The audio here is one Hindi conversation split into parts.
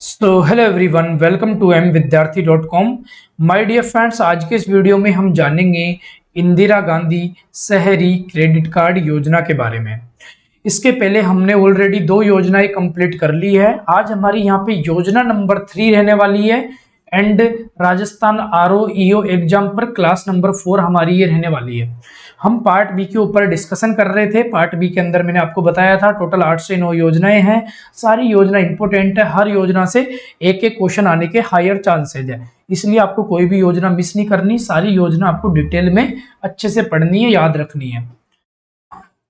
So hello everyone, welcome to mvidyarthi.com। My dear friends, आज के इस वीडियो में हम जानेंगे इंदिरा गांधी शहरी क्रेडिट कार्ड योजना के बारे में। इसके पहले हमने ऑलरेडी 2 योजनाएं कंप्लीट कर ली है। आज हमारी यहाँ पे योजना नंबर 3 रहने वाली है and Rajasthan RO EO exam पर क्लास नंबर 4 हमारी ये रहने वाली है। हम पार्ट बी के ऊपर डिस्कशन कर रहे थे। पार्ट बी के अंदर मैंने आपको बताया था टोटल 8 से 9 योजनाएं हैं। सारी योजना इंपॉर्टेंट है, हर योजना से एक एक क्वेश्चन आने के हायर चांसेज है, इसलिए आपको कोई भी योजना मिस नहीं करनी। सारी योजना आपको डिटेल में अच्छे से पढ़नी है, याद रखनी है।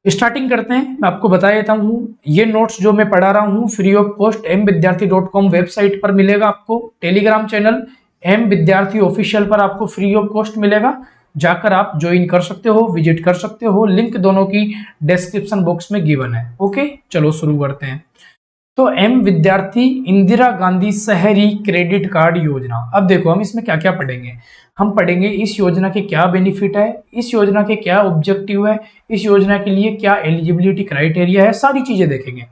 स्टार्टिंग करते हैं। मैं आपको बता देता हूँ, ये नोट्स जो मैं पढ़ा रहा हूँ free of cost mvidyarthi.com website पर मिलेगा। आपको टेलीग्राम चैनल mvidyarthi ऑफिशियल पर आपको फ्री ऑफ कॉस्ट मिलेगा, जाकर आप ज्वाइन कर सकते हो, विजिट कर सकते हो। लिंक दोनों की डिस्क्रिप्शन बॉक्स में गिवन है। ओके, चलो शुरू करते हैं। तो mvidyarthi इंदिरा गांधी शहरी क्रेडिट कार्ड योजना। अब देखो हम इसमें क्या क्या पढ़ेंगे। हम पढ़ेंगे इस योजना के क्या बेनिफिट है, इस योजना के क्या ऑब्जेक्टिव है, इस योजना के लिए क्या एलिजिबिलिटी क्राइटेरिया है, सारी चीजें देखेंगे।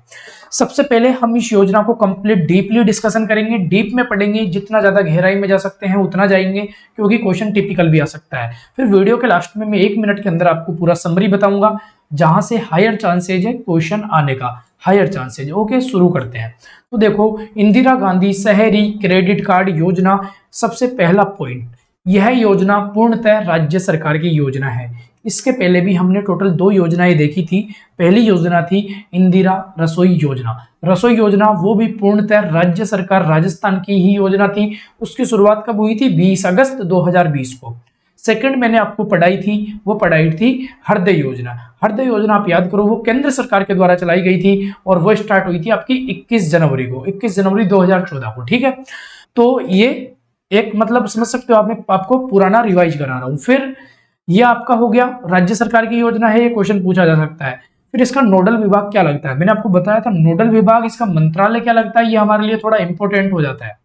सबसे पहले हम इस योजना को कंप्लीट डीपली डिस्कशन करेंगे, डीप में पढ़ेंगे। जितना ज्यादा गहराई में जा सकते हैं उतना जाएंगे, क्योंकि क्वेश्चन टिपिकल भी आ सकता है। फिर वीडियो के लास्ट में मैं 1 मिनट के अंदर आपको पूरा समरी बताऊंगा, जहां से हायर चांसेज है क्वेश्चन आने का, हायर चांसेज। ओके, शुरू करते हैं। तो देखो, इंदिरा गांधी शहरी क्रेडिट कार्ड योजना, सबसे पहला पॉइंट, यह योजना पूर्णतः राज्य सरकार की योजना है। इसके पहले भी हमने टोटल 2 योजनाएं देखी थी। पहली योजना थी इंदिरा रसोई योजना। रसोई योजना वो भी पूर्णतः राज्य सरकार राजस्थान की ही योजना थी। उसकी शुरुआत कब हुई थी? 20 अगस्त 2020 को। सेकंड मैंने आपको पढ़ाई थी, वो पढ़ाई थी हृदय योजना। हृदय योजना आप याद करो, वो केंद्र सरकार के द्वारा चलाई गई थी और वो स्टार्ट हुई थी आपकी 21 जनवरी को, 21 जनवरी 2014 को। ठीक है, तो ये एक मतलब समझ सकते हो आप, मैं आपको पुराना रिवाइज करा रहा हूं। फिर ये आपका हो गया राज्य सरकार की योजना है, ये क्वेश्चन पूछा जा सकता है। फिर इसका नोडल विभाग क्या लगता है, मैंने आपको बताया था नोडल विभाग, इसका मंत्रालय क्या लगता है, ये हमारे लिए थोड़ा इंपॉर्टेंट हो जाता है।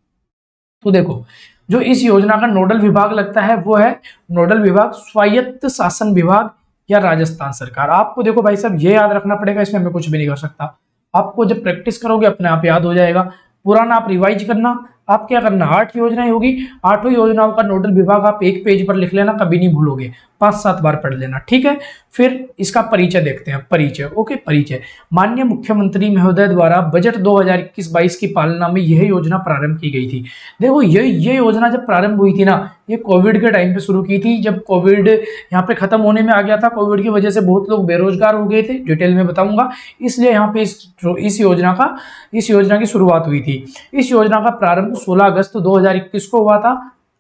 तो देखो, जो इस योजना का नोडल विभाग लगता है वो है नोडल विभाग स्वायत्त शासन विभाग या राजस्थान सरकार। आपको देखो भाई साहब ये याद रखना पड़ेगा, इसमें मैं कुछ भी नहीं कर सकता। आपको जब प्रैक्टिस करोगे अपने आप याद हो जाएगा। पुराना आप रिवाइज करना। आप क्या करना, 8 योजनाएं होगी, 8 योजनाओं का नोडल विभाग आप एक पेज पर लिख लेना, कभी नहीं भूलोगे, 5-7 बार पढ़ लेना। ठीक है, फिर इसका परिचय देखते हैं। परिचय, ओके, परिचय। माननीय मुख्यमंत्री महोदय द्वारा बजट 2021-22 की पालना में यह योजना प्रारंभ की गई थी। देखो, ये योजना जब प्रारंभ हुई थी ना, ये कोविड के टाइम पे शुरू की थी, जब कोविड यहाँ पे खत्म होने में आ गया था। कोविड की वजह से बहुत लोग बेरोजगार हो गए थे, डिटेल में बताऊंगा। इसलिए यहाँ पे इस योजना की शुरुआत हुई थी। इस योजना का प्रारंभ 16 अगस्त 2021 को हुआ था।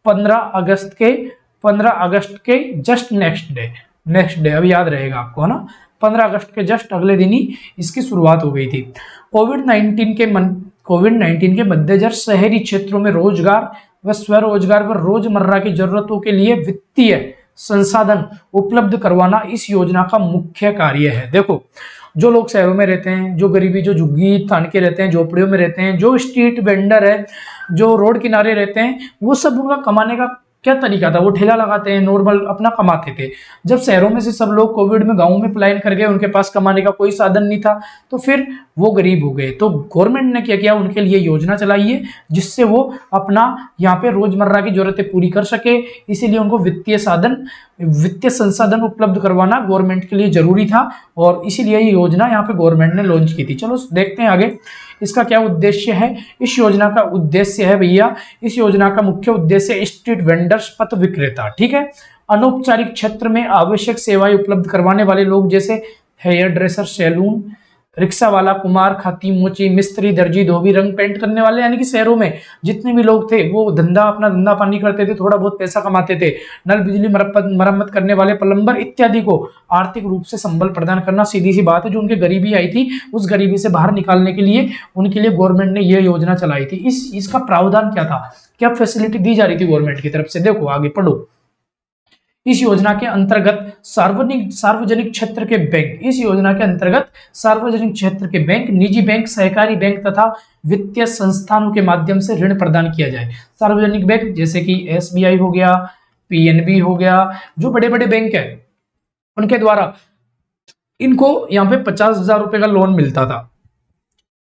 15 अगस्त के जस्ट नेक्स्ट डे, अब याद रहेगा आपको, है ना। 15 अगस्त के जस्ट अगले दिन ही इसकी शुरुआत हो गई थी। कोविड 19 के मद्देनजर शहरी क्षेत्रों में रोजगार व स्वरोजगार व रोजमर्रा की जरूरतों के लिए वित्तीय संसाधन उपलब्ध करवाना इस योजना का मुख्य कार्य है। देखो, जो लोग शहरों में रहते हैं, जो गरीबी, जो झुग्गी तान के रहते हैं, झोपड़ियों में रहते हैं, जो स्ट्रीट वेंडर है, जो रोड किनारे रहते हैं, वो सब उनका कमाने का क्या तरीका था, वो ठेला लगाते हैं, नॉर्मल अपना कमाते थे। जब शहरों में से सब लोग कोविड में गाँव में पलायन कर गए, उनके पास कमाने का कोई साधन नहीं था, तो फिर वो गरीब हो गए। तो गवर्नमेंट ने क्या किया, उनके लिए योजना चलाई है, जिससे वो अपना यहाँ पे रोजमर्रा की जरूरतें पूरी कर सके। इसीलिए उनको वित्तीय संसाधन उपलब्ध करवाना गवर्नमेंट के लिए जरूरी था, और इसीलिए ये योजना यहाँ पे गवर्नमेंट ने लॉन्च की थी। चलो देखते हैं आगे इसका क्या उद्देश्य है। इस योजना का उद्देश्य है भैया, इस योजना का मुख्य उद्देश्य स्ट्रीट वेंडर्स, पथ विक्रेता, ठीक है, अनौपचारिक क्षेत्र में आवश्यक सेवाएं उपलब्ध करवाने वाले लोग, जैसे हेयर ड्रेसर, सैलून, रिक्शा वाला, कुमार, खाती, मोची, मिस्त्री, दर्जी, धोबी, रंग पेंट करने वाले, यानी कि शहरों में जितने भी लोग थे वो अपना धंधा पानी करते थे, थोड़ा बहुत पैसा कमाते थे। नल बिजली मरम्मत करने वाले, प्लम्बर इत्यादि को आर्थिक रूप से संबल प्रदान करना। सीधी सी बात है, जो उनकी गरीबी आई थी उस गरीबी से बाहर निकालने के लिए उनके लिए गवर्नमेंट ने यह योजना चलाई थी। इसका प्रावधान क्या था, क्या फैसिलिटी दी जा रही थी गवर्नमेंट की तरफ से, देखो आगे पढ़ो। इस योजना के अंतर्गत सार्वजनिक क्षेत्र के बैंक, इस योजना के अंतर्गत सार्वजनिक क्षेत्र के बैंक, निजी बैंक, सहकारी बैंक तथा वित्तीय संस्थानों के माध्यम से ऋण प्रदान किया जाए। सार्वजनिक बैंक जैसे कि SBI हो गया, PNB हो गया, जो बड़े बड़े बैंक है उनके द्वारा इनको यहाँ पे 50,000 रुपए का लोन मिलता था।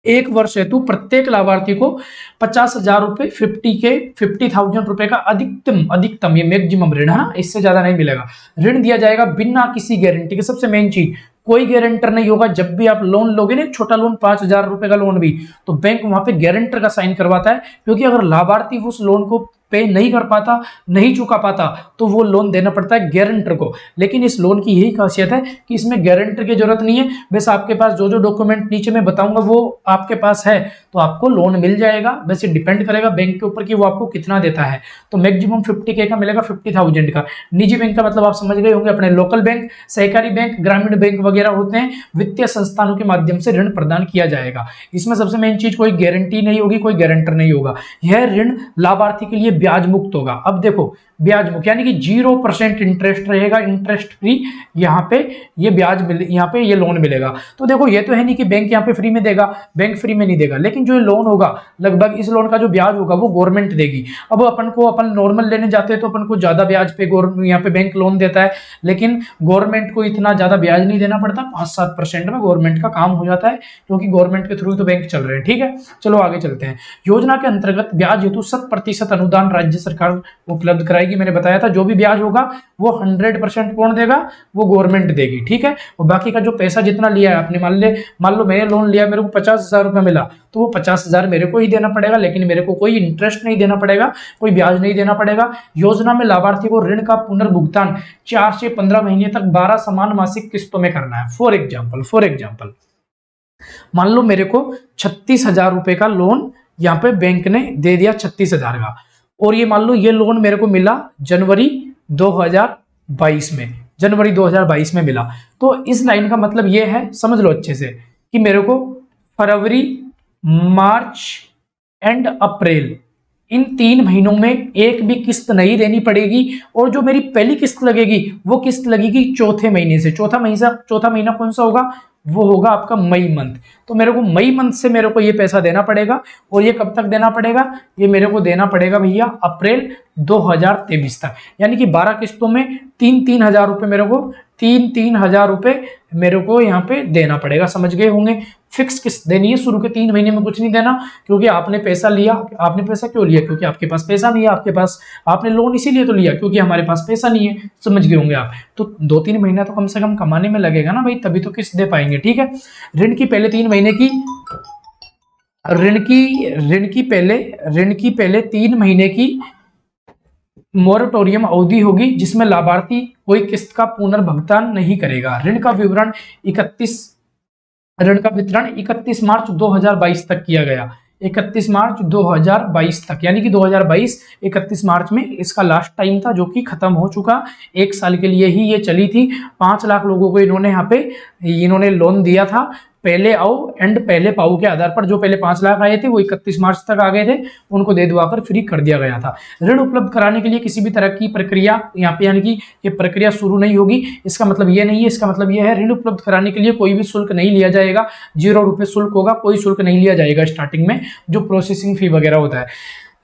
एक वर्ष हेतु प्रत्येक लाभार्थी को 50,000 रुपए 50,000 रुपए का अधिकतम ये मैक्सिमम ऋण है ना, इससे ज्यादा नहीं मिलेगा। ऋण दिया जाएगा बिना किसी गारंटी के। सबसे मेन चीज, कोई गारंटर नहीं होगा। जब भी आप लोन लोगे ना, छोटा लोन 5,000 रुपए का लोन भी, तो बैंक वहां पे गारंटर का साइन करवाता है, क्योंकि अगर लाभार्थी उस लोन को पे नहीं कर पाता, नहीं चुका पाता, तो वो लोन देना पड़ता है गारंटर को। लेकिन इस लोन की यही खासियत है कि इसमें गारंटर की जरूरत नहीं है। बस आपके पास जो जो डॉक्यूमेंट नीचे मैं बताऊंगा वो आपके पास है तो आपको लोन मिल जाएगा। वैसे डिपेंड करेगा बैंक के ऊपर कि वो आपको कितना देता है। तो मैक्सिमम 50K का मिलेगा, 50,000 का। निजी बैंक का मतलब आप समझ गए होंगे, अपने लोकल बैंक, सहकारी बैंक, ग्रामीण बैंक वगैरह होते हैं, वित्तीय संस्थानों के माध्यम से ऋण प्रदान किया जाएगा। इसमें सबसे मेन चीज, कोई गारंटी नहीं होगी, कोई गारंटर नहीं होगा। यह ऋण लाभार्थी के लिए ब्याज मुक्त होगा। अब देखो, ब्याज मुक्त यानी कि 0% इंटरेस्ट रहेगा, इंटरेस्ट फ्री। यहाँ पे ये ब्याज यहाँ पे ये लोन मिलेगा। तो देखो, ये तो है नहीं कि बैंक यहाँ पे फ्री में देगा, बैंक फ्री में नहीं देगा, लेकिन जो लोन होगा, लगभग इस लोन का जो ब्याज होगा वो गवर्नमेंट देगी। अब अपन नॉर्मल लेने जाते हैं तो अपन को ज्यादा ब्याज पे यहाँ पे बैंक लोन देता है, लेकिन गवर्नमेंट को इतना ज्यादा ब्याज नहीं देना पड़ता। 5-7% में गवर्नमेंट का काम हो जाता है, क्योंकि गवर्नमेंट के थ्रू तो बैंक चल रहे हैं। ठीक है, चलो आगे चलते हैं। योजना के अंतर्गत ब्याज हेतु 100% अनुदान राज्य सरकार उपलब्ध कराएगी। मैंने बताया था, जो भी ब्याज होगा वो 100% कौन देगा, वो गवर्नमेंट देगी। ठीक है, और बाकी का जो पैसा जितना लिया है आपने, मान लो मैंने लोन लिया, मेरे को 50,000 रुपए मिला, तो वो 50,000 मेरे को ही देना पड़ेगा, लेकिन मेरे को कोई इंटरेस्ट नहीं देना पड़ेगा, कोई ब्याज नहीं देना पड़ेगा। योजना में लाभार्थी को ऋण का पुनर्भुगतान 4 से 15 महीने तक 12 समान मासिक किस्तों में करना है। फॉर एग्जाम्पल मान लो मेरे को 36,000 रुपए का लोन यहाँ पे बैंक ने दे दिया, 36,000 का, और ये मान लो ये लोन मेरे को मिला जनवरी 2022 में मिला। तो इस लाइन का मतलब ये है, समझ लो अच्छे से, कि मेरे को फरवरी, मार्च एंड अप्रैल, इन 3 महीनों में एक भी किस्त नहीं देनी पड़ेगी। और जो मेरी पहली किस्त लगेगी वो किस्त लगेगी चौथे महीने से। चौथा महीना कौन सा होगा, वो होगा आपका मई मंथ। तो मेरे को मई मंथ से मेरे को ये पैसा देना पड़ेगा। और ये कब तक देना पड़ेगा, ये मेरे को देना पड़ेगा भैया अप्रैल 2023 तक। यानी कि 12 किस्तों में 3-3 हजार रुपए मेरे को 3-3 हजार रुपए मेरे को यहाँ पे देना पड़ेगा। समझ गए होंगे, फिक्स किस्त देनी है। शुरू के 3 महीने में कुछ नहीं देना, क्योंकि आपने पैसा लिया। आपने पैसा क्यों लिया, क्योंकि आपके पास पैसा नहीं है। आपके पास, आपने लोन इसीलिए तो लिया क्योंकि हमारे पास पैसा नहीं है। समझ गए होंगे आप। तो 2-3 महीना तो कम से कम कमाने में लगेगा ना भाई, तभी तो किस्त दे पाएंगे। ठीक है, ऋण की पहले 3 महीने की ऋण की पहले 3 महीने की मोरेटोरियम अवधि होगी, जिसमें लाभार्थी कोई किस्त का पुनर्भुगतान नहीं करेगा। ऋण का वितरण 31 मार्च 2022 तक किया गया। 31 मार्च 2022 तक, यानी कि 2022 31 मार्च में इसका लास्ट टाइम था, जो कि खत्म हो चुका। 1 साल के लिए ही ये चली थी। 5 लाख लोगों को इन्होंने लोन दिया था, पहले आओ एंड पहले पाओ के आधार पर। जो पहले 5 लाख आए थे वो 31 मार्च तक आ गए थे, उनको दे दुआकर फ्री कर दिया गया था। ऋण उपलब्ध कराने के लिए किसी भी तरह की प्रक्रिया यहाँ पे, यानी कि ये प्रक्रिया शुरू नहीं होगी। इसका मतलब ये नहीं है, इसका मतलब ये है ऋण उपलब्ध कराने के लिए कोई भी शुल्क नहीं लिया जाएगा। 0 रुपये शुल्क होगा, कोई शुल्क नहीं लिया जाएगा स्टार्टिंग में, जो प्रोसेसिंग फी वगैरह होता है।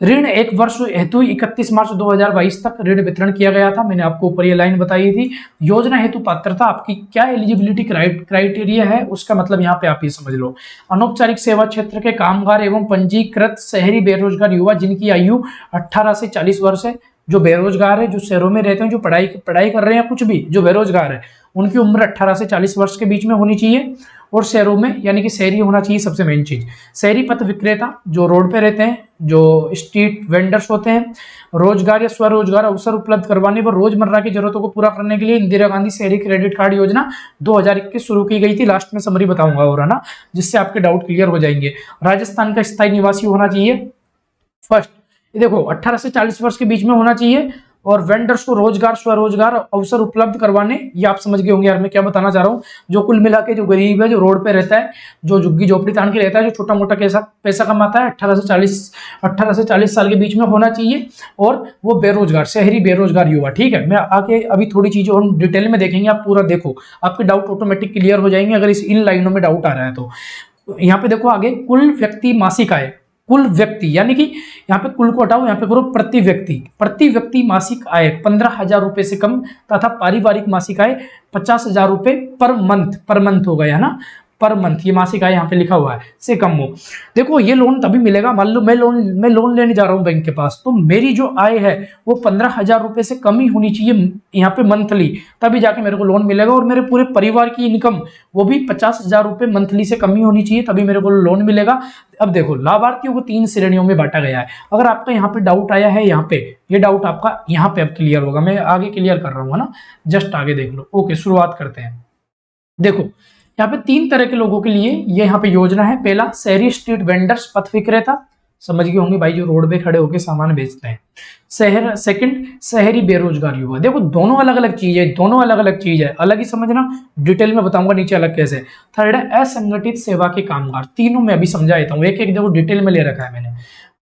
ऋण 1 वर्ष हेतु 31 मार्च 2022 तक ऋण वितरण किया गया था। मैंने आपको ऊपर ये लाइन बताई थी। योजना हेतु पात्रता आपकी क्या एलिजिबिलिटी क्राइटेरिया है, उसका मतलब यहाँ पे आप ये समझ लो। अनौपचारिक सेवा क्षेत्र के कामगार एवं पंजीकृत शहरी बेरोजगार युवा जिनकी आयु 18 से 40 वर्ष है। जो बेरोजगार है, जो शहरों में रहते हैं, जो पढ़ाई कर रहे हैं, कुछ भी जो बेरोजगार है, उनकी उम्र 18 से 40 वर्ष के बीच में होनी चाहिए। और शहरों में, यानी कि शहरी होना चाहिए सबसे मेन चीज। शहरी पथ विक्रेता जो रोड पे रहते हैं, जो स्ट्रीट वेंडर्स होते हैं, रोजगार या स्वरोजगार अवसर उपलब्ध करवाने व रोजमर्रा की जरूरतों को पूरा करने के लिए इंदिरा गांधी शहरी क्रेडिट कार्ड योजना 2021 शुरू की गई थी। लास्ट में समरी बताऊंगा और, है ना, जिससे आपके डाउट क्लियर हो जाएंगे। राजस्थान का स्थायी निवासी होना चाहिए फर्स्ट। देखो 18 से 40 वर्ष के बीच में होना चाहिए। और वेंडर्स को रोजगार स्वरोजगार अवसर उपलब्ध करवाने, ये आप समझ गए होंगे यार मैं क्या बताना चाह रहा हूँ। जो कुल मिला के जो गरीब है, जो रोड पे रहता है, जो झुग्गी झोपड़ी तान के रहता है, जो छोटा मोटा पैसा कमाता है, 18 से 40 साल के बीच में होना चाहिए। और वो बेरोजगार, शहरी बेरोजगार युवा। ठीक है, मैं आके अभी थोड़ी चीजें हम डिटेल में देखेंगे, आप पूरा देखो, आपके डाउट ऑटोमेटिक क्लियर हो जाएंगे अगर इन लाइनों में डाउट आ रहा है तो। यहाँ पे देखो आगे, कुल व्यक्ति मासिक आय, कुल व्यक्ति यानी कि यहाँ पे कुल को हटाओ, यहाँ पे करो प्रति व्यक्ति मासिक आय 15,000 रुपए से कम तथा पारिवारिक मासिक आय 50,000 रुपए पर मंथ हो गया, है ना, पर मंथ, ये मासिक आय यहाँ पे लिखा हुआ है, से कम हो। देखो ये लोन तभी मिलेगा, मान लो मैं लोन लेने जा रहा हूँ बैंक के पास, तो मेरी जो आय है वो 15,000 रुपए से कम ही होनी चाहिए यहाँ पे मंथली, तभी जाके मेरे को लोन मिलेगा। और मेरे पूरे परिवार की इनकम वो भी 50,000 रुपए मंथली से कम ही होनी चाहिए, तभी मेरे को लोन मिलेगा। अब देखो लाभार्थियों को 3 श्रेणियों में बांटा गया है। अगर आपका यहाँ पे डाउट आया है, यहाँ पे ये डाउट आपका यहाँ पे अब क्लियर होगा, मैं आगे क्लियर कर रहा हूँ ना, जस्ट आगे देख लो। ओके, शुरुआत करते हैं। देखो यहाँ पे 3 तरह के लोगों के लिए ये यहाँ पे योजना है। पहला, शहरी स्ट्रीट वेंडर्स, पथ विक्रेता, समझ गए होंगे भाई, जो रोड पे खड़े होकर सामान बेचते हैं। सेकंड, शहरी बेरोजगार युवा। देखो दोनों अलग अलग चीज है, दोनों अलग अलग चीज है, अलग ही समझना, डिटेल में बताऊंगा नीचे अलग कैसे। थर्ड है असंगठित सेवा के कामगार। तीनों में अभी समझा देता हूँ, एक एक देखो डिटेल में ले रखा है मैंने।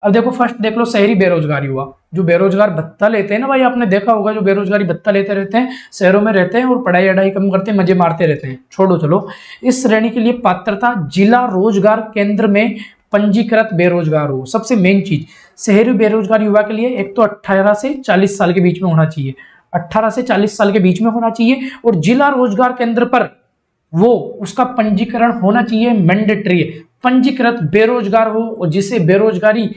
अब देखो फर्स्ट देख लो, शहरी बेरोजगार युवा, जो बेरोजगार भत्ता लेते हैं ना भाई, आपने देखा होगा जो बेरोजगारी भत्ता लेते रहते हैं, शहरों में रहते हैं और पढ़ाई अढ़ाई कम करते हैं, मजे मारते रहते हैं, छोड़ो चलो। इस श्रेणी के लिए पात्रता जिला रोजगार केंद्र में पंजीकृत बेरोजगार हो। सबसे मेन चीज शहरी बेरोजगार युवा के लिए एक तो 18 से 40 साल के बीच में होना चाहिए, 18 से 40 साल के बीच में होना चाहिए, और जिला रोजगार केंद्र पर वो उसका पंजीकरण होना चाहिए, मैंडेटरी है। पंजीकृत बेरोजगार हो और जिससे बेरोजगारी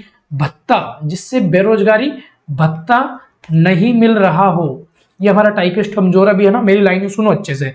भत्ता नहीं मिल रहा हो। ये हमारा टाइपिस्ट कमजोर भी है ना, मेरी लाइन सुनो अच्छे से।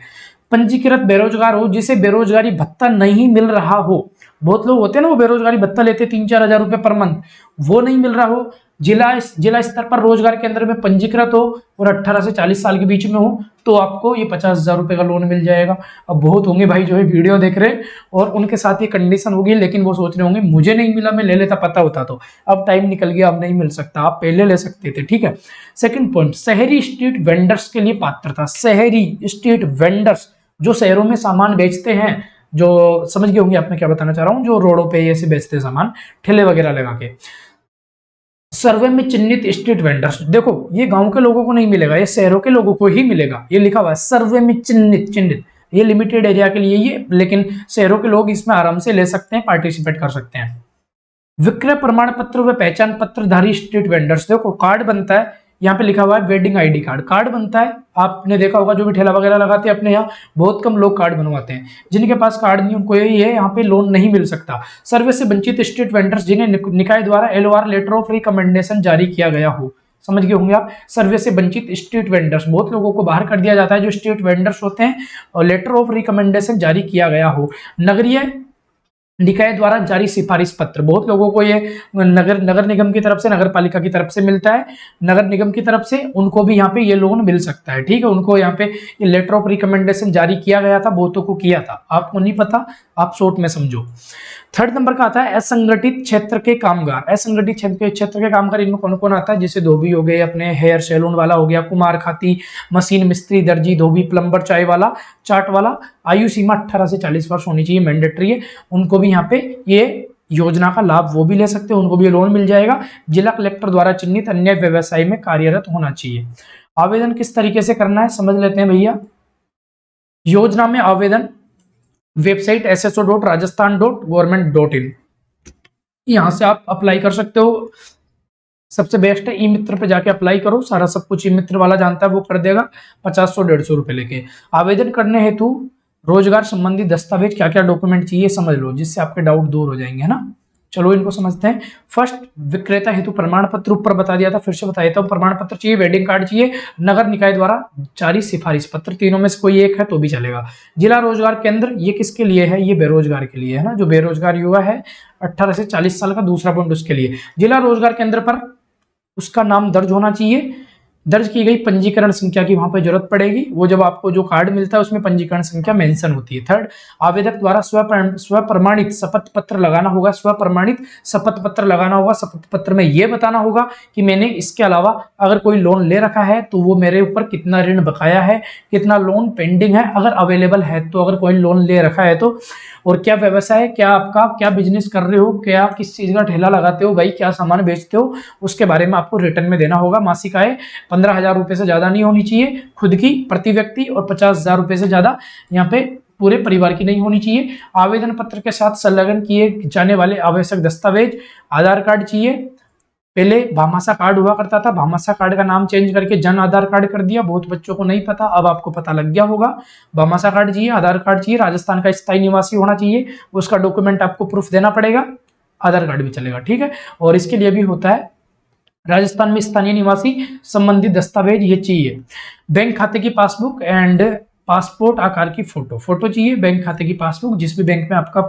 पंजीकृत बेरोजगार हो जिसे बेरोजगारी भत्ता नहीं मिल रहा हो। बहुत लोग होते हैं ना वो बेरोजगारी भत्ता लेते 3-4 हजार रुपए पर मंथ, वो नहीं मिल रहा हो, जिला स्तर पर रोजगार केंद्र में पंजीकृत हो और 18 से 40 साल के बीच में हो, तो आपको ये 50,000 रुपए का लोन मिल जाएगा। अब बहुत होंगे भाई जो है वीडियो देख रहे हैं और उनके साथ ये कंडीशन होगी, लेकिन वो सोच रहे होंगे मुझे नहीं मिला, मैं ले लेता, पता होता तो। अब टाइम निकल गया, अब नहीं मिल सकता, आप पहले ले सकते थे, ठीक है। सेकंड पॉइंट, शहरी स्ट्रीट वेंडर्स के लिए पात्रता। शहरी स्ट्रीट वेंडर्स जो शहरों में सामान बेचते हैं, जो समझ गए होंगे आपने क्या बताना चाह रहा हूं, जो रोडों पे ऐसे बेचते हैं सामान, ठेले वगैरह लगा के। सर्वे में चिन्हित स्ट्रीट वेंडर्स, देखो ये गांव के लोगों को नहीं मिलेगा, ये शहरों के लोगों को ही मिलेगा, ये लिखा हुआ है सर्वे में चिन्हित, ये लिमिटेड एरिया के लिए ये, लेकिन शहरों के लोग इसमें आराम से ले सकते हैं, पार्टिसिपेट कर सकते हैं। विक्रय प्रमाण पत्र व पहचान पत्र धारी स्ट्रीट वेंडर्स, देखो कार्ड बनता है, यहाँ पे लिखा हुआ है वेडिंग आईडी कार्ड बनता है। आपने देखा होगा जो भी ठेला वगैरह लगाते हैं अपने यहाँ, बहुत कम लोग कार्ड बनवाते हैं, जिनके पास कार्ड नहीं उनको ये है यहाँ पे लोन नहीं मिल सकता। सर्वे से वंचित स्ट्रीट वेंडर्स जिन्हें निकाय द्वारा LOR लेटर ऑफ रिकमेंडेशन जारी किया गया हो, समझ गए होंगे आप। सर्वे से वंचित स्ट्रीट वेंडर्स, बहुत लोगों को बाहर कर दिया जाता है जो स्ट्रीट वेंडर्स होते हैं, और लेटर ऑफ रिकमेंडेशन जारी किया गया हो। नगरीय निकाय द्वारा जारी सिफारिश पत्र, बहुत लोगों को ये नगर निगम की तरफ से, नगर पालिका की तरफ से मिलता है, नगर निगम की तरफ से उनको भी यहाँ पे ये लोन मिल सकता है, ठीक है। उनको यहाँ पे ये लेटर ऑफ रिकमेंडेशन जारी किया गया था, बहुतों को किया था, आपको नहीं पता, आप शॉर्ट में समझो। थर्ड नंबर का आता है असंगठित क्षेत्र के कामगार। असंगठित क्षेत्र के कामगार, इनमें कौन कौन आता है, जैसे धोबी हो गए, अपने हेयर सैलून वाला हो गया, कुमार खाती, मशीन मिस्त्री, दर्जी, धोबी, प्लम्बर, चाय वाला, चाट वाला। आयु सीमा 18 से 40 वर्ष होनी चाहिए, मैंडेटरी है। उनको भी यहाँ पे ये योजना का लाभ वो भी ले सकते हैं, उनको भी लोन मिल जाएगा। जिला कलेक्टर द्वारा चिन्हित अन्य व्यवसाय में कार्यरत होना चाहिए। आवेदन किस तरीके से करना है समझ लेते हैं भैया। योजना में आवेदन वेबसाइट sso.rajasthan.government.in, यहां से आप अप्लाई कर सकते हो। सबसे बेस्ट है ई मित्र पे जाके अप्लाई करो, सारा सब कुछ ई मित्र वाला जानता है, वो कर देगा 50-150 रुपए लेके। आवेदन करने हेतु रोजगार संबंधी दस्तावेज क्या क्या डॉक्यूमेंट चाहिए समझ लो, जिससे आपके डाउट दूर हो जाएंगे, है ना। चलो इनको समझते हैं। फर्स्ट, विक्रेता हेतु प्रमाण पत्र, ऊपर बता दिया था, फिर से बता देता हूं। प्रमाण पत्र चाहिए, वेडिंग कार्ड चाहिए, नगर निकाय द्वारा जारी सिफारिश पत्र, तीनों में से कोई एक है तो भी चलेगा। जिला रोजगार केंद्र, ये किसके लिए है, ये बेरोजगार के लिए है ना, जो बेरोजगार युवा है 18 से 40 साल का, दूसरा पॉइंट उसके लिए। जिला रोजगार केंद्र पर उसका नाम दर्ज होना चाहिए, दर्ज की गई पंजीकरण संख्या की वहां पर जरूरत पड़ेगी, वो जब आपको जो कार्ड मिलता है उसमें पंजीकरण संख्या मेंशन होती है। थर्ड, आवेदक द्वारा स्वप्रमाणित शपथ पत्र लगाना होगा, स्वप्रमाणित शपथ पत्र लगाना होगा। शपथ पत्र में ये बताना होगा कि मैंने इसके अलावा अगर कोई लोन ले रखा है तो वो मेरे ऊपर कितना ऋण बकाया है, कितना लोन पेंडिंग है, अगर अवेलेबल है तो, अगर कोई लोन ले रखा है तो, और क्या व्यवसाय, क्या आपका क्या बिजनेस कर रहे हो, क्या किस चीज का ठेला लगाते हो भाई, क्या सामान बेचते हो, उसके बारे में आपको रिटर्न में देना होगा। मासिक आय 15,000 रुपए से ज्यादा नहीं होनी चाहिए खुद की प्रति व्यक्ति, और 50,000 रुपए से ज्यादा यहाँ पे पूरे परिवार की नहीं होनी चाहिए। आवेदन पत्र के साथ संलग्न किए जाने वाले आवश्यक दस्तावेज, आधार कार्ड चाहिए, पहले भामाशाह कार्ड हुआ करता था, भामाशाह कार्ड का नाम चेंज करके जन आधार कार्ड कर दिया। बहुत बच्चों को नहीं पता, अब आपको पता लग गया होगा। भामाशाह कार्ड चाहिए, आधार कार्ड चाहिए, राजस्थान का स्थायी निवासी होना चाहिए, उसका डॉक्यूमेंट आपको प्रूफ देना पड़ेगा, आधार कार्ड भी चलेगा, ठीक है। और इसके लिए भी होता है राजस्थान में स्थानीय निवासी संबंधित दस्तावेज ये चाहिए। बैंक खाते की पासबुक एंड पासपोर्ट आकार की फोटो चाहिए। बैंक खाते की पासबुक, जिस भी बैंक में आपका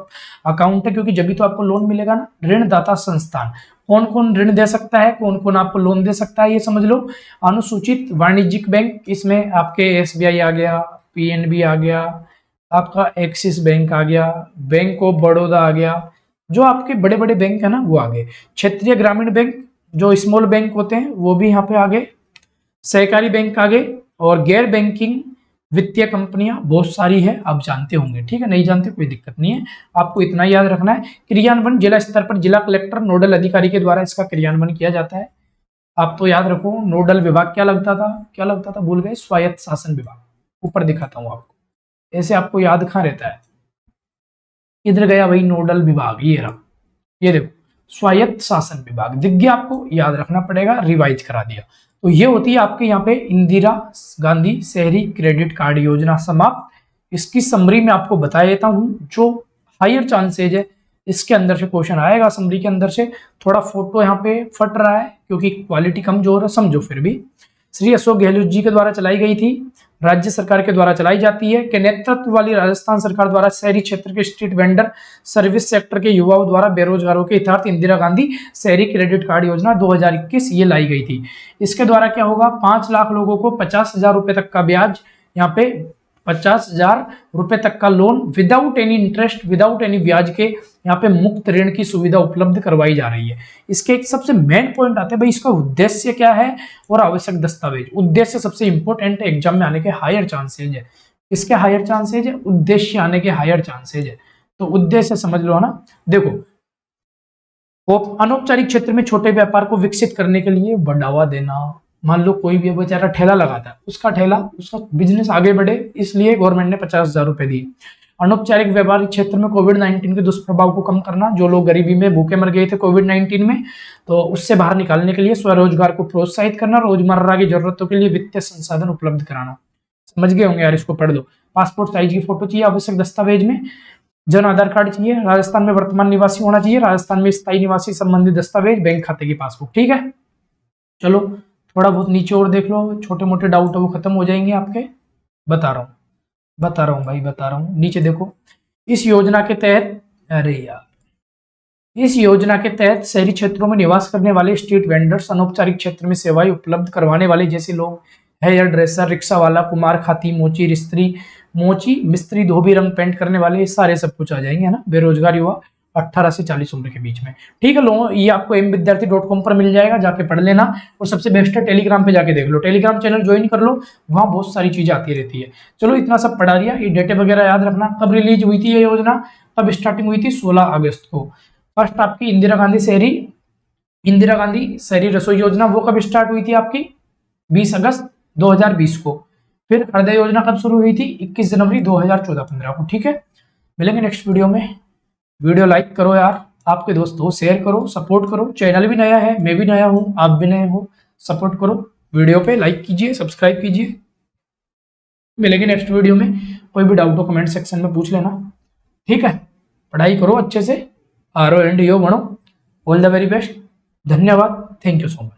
अकाउंट है, क्योंकि जब भी तो आपको लोन मिलेगा ना। ऋणदाता संस्थान, कौन कौन ऋण दे सकता है, कौन कौन आपको लोन दे सकता है, ये समझ लो। अनुसूचित वाणिज्यिक बैंक, इसमें आपके SBI आ गया, PNB आ गया, आपका एक्सिस बैंक आ गया, बैंक ऑफ बड़ौदा आ गया, जो आपके बड़े बड़े बैंक है ना वो आ गए। क्षेत्रीय ग्रामीण बैंक, जो स्मॉल बैंक होते हैं वो भी यहाँ पे आ गए। सहकारी बैंक आ गए। और गैर बैंकिंग वित्तीय कंपनियां बहुत सारी है, आप जानते होंगे, ठीक है। नहीं जानते कोई दिक्कत नहीं है, आपको इतना याद रखना है। क्रियान्वयन जिला स्तर पर जिला कलेक्टर नोडल अधिकारी के द्वारा इसका क्रियान्वयन किया जाता है। आप तो याद रखो, नोडल विभाग क्या लगता था, भूल गए, स्वायत्त शासन विभाग। ऊपर दिखाता हूँ आपको, ऐसे आपको याद कहाँ रहता है। इधर गया भाई नोडल विभाग, ये रहा, ये देखो स्वायत्त शासन विभाग दिख गया, आपको याद रखना पड़ेगा, रिवाइज करा दिया। तो ये होती है आपके यहाँ पे इंदिरा गांधी शहरी क्रेडिट कार्ड योजना समाप्त। इसकी समरी में आपको बता देता हूँ, जो हायर चांसेज है इसके अंदर से क्वेश्चन आएगा। समरी के अंदर से थोड़ा फोटो यहाँ पे फट रहा है क्योंकि क्वालिटी कमजोर है, समझो फिर भी। श्री अशोक गहलोत जी के द्वारा चलाई गई थी, राज्य सरकार के द्वारा चलाई जाती है, के नेतृत्व वाली राजस्थान सरकार द्वारा शहरी क्षेत्र के स्ट्रीट वेंडर सर्विस सेक्टर के युवाओं द्वारा बेरोजगारों के हितार्थ इंदिरा गांधी शहरी क्रेडिट कार्ड योजना 2021 ये लाई गई थी। इसके द्वारा क्या होगा, 5 लाख लोगों को 50,000 रुपए तक का ब्याज, यहाँ पे 50,000 रुपए तक का loan without any interest, without any ब्याज के यहाँ पे मुफ्त ऋण की सुविधा उपलब्ध करवाई जा रही है। इसके एक सबसे मेन पॉइंट आते हैं भाई, इसका उद्देश्य क्या है और आवश्यक दस्तावेज। उद्देश्य सबसे इंपॉर्टेंट है, एग्जाम में आने के हायर चांसेज है। इसके हायर चांसेज है, उद्देश्य आने के हायर चांसेज है। तो उद्देश्य समझ लो ना। देखो, अनौपचारिक क्षेत्र में छोटे व्यापार को विकसित करने के लिए बढ़ावा देना। मान लो कोई भी बेचारा ठेला लगाता है, उसका बिजनेस आगे बढ़े, इसलिए गवर्नमेंट ने 50,000 रुपए दिए। अनौपचारिक व्यापारिक क्षेत्र में कोविड-19 के दुष्प्रभाव को कम करना, जो लोग गरीबी में भूखे मर गए थे कोविड-19 में, तो उससे बाहर निकालने के लिए स्वरोजगार को प्रोत्साहित करना, रोजमर्रा की जरूरतों के लिए वित्तीय संसाधन उपलब्ध कराना। समझ गए होंगे यार, इसको पढ़ दो। पासपोर्ट साइज की फोटो चाहिए आवश्यक दस्तावेज में, जन आधार कार्ड चाहिए, राजस्थान में वर्तमान निवासी होना चाहिए, राजस्थान में स्थायी निवासी संबंधित दस्तावेज, बैंक खाते की पासबुक, ठीक है। चलो थोड़ा बहुत नीचे और देख लो, छोटे मोटे डाउट है वो खत्म हो जाएंगे आपके। बता रहा हूँ भाई, बता रहा हूँ। नीचे देखो, इस योजना के तहत, अरे यार, इस योजना के तहत शहरी क्षेत्रों में निवास करने वाले स्ट्रीट वेंडर्स, अनौपचारिक क्षेत्र में सेवाएं उपलब्ध करवाने वाले जैसे लोग, हेयर ड्रेसर, रिक्शा वाला, कुमार खाती, मिस्त्री, धोबी, रंग पेंट करने वाले, सारे सब कुछ आ जाएंगे, है ना। बेरोजगार युवा 18 से 40 उम्र के बीच में, ठीक है। लोगों, ये आपको mvidyarthi.com पर मिल जाएगा, जाके पढ़ लेना। और सबसे बेस्ट है टेलीग्राम पे जाके देख लो, टेलीग्राम चैनल ज्वाइन कर लो, वहाँ बहुत सारी चीजें आती रहती है। चलो इतना सब पढ़ा दिया, ये डेटे वगैरह याद रखना। कब रिलीज हुई थी ये योजना, कब स्टार्टिंग हुई थी, 16 अगस्त को। फर्स्ट आपकी इंदिरा गांधी शहरी रसोई योजना, वो कब स्टार्ट हुई थी आपकी, 20 अगस्त 2020 को। फिर हृदय योजना कब शुरू हुई थी, 21 जनवरी 2014-15 को, ठीक है। मिलेंगे नेक्स्ट वीडियो में। वीडियो लाइक करो यार, आपके दोस्त हो शेयर करो, सपोर्ट करो। चैनल भी नया है, मैं भी नया हूँ, आप भी नए हो, सपोर्ट करो। वीडियो पे लाइक कीजिए, सब्सक्राइब कीजिए। मिलेंगे नेक्स्ट वीडियो में। कोई भी डाउट हो कमेंट सेक्शन में पूछ लेना, ठीक है। पढ़ाई करो अच्छे से, RO एंड यो बनो। ऑल द वेरी बेस्ट, धन्यवाद, थैंक यू सो मच।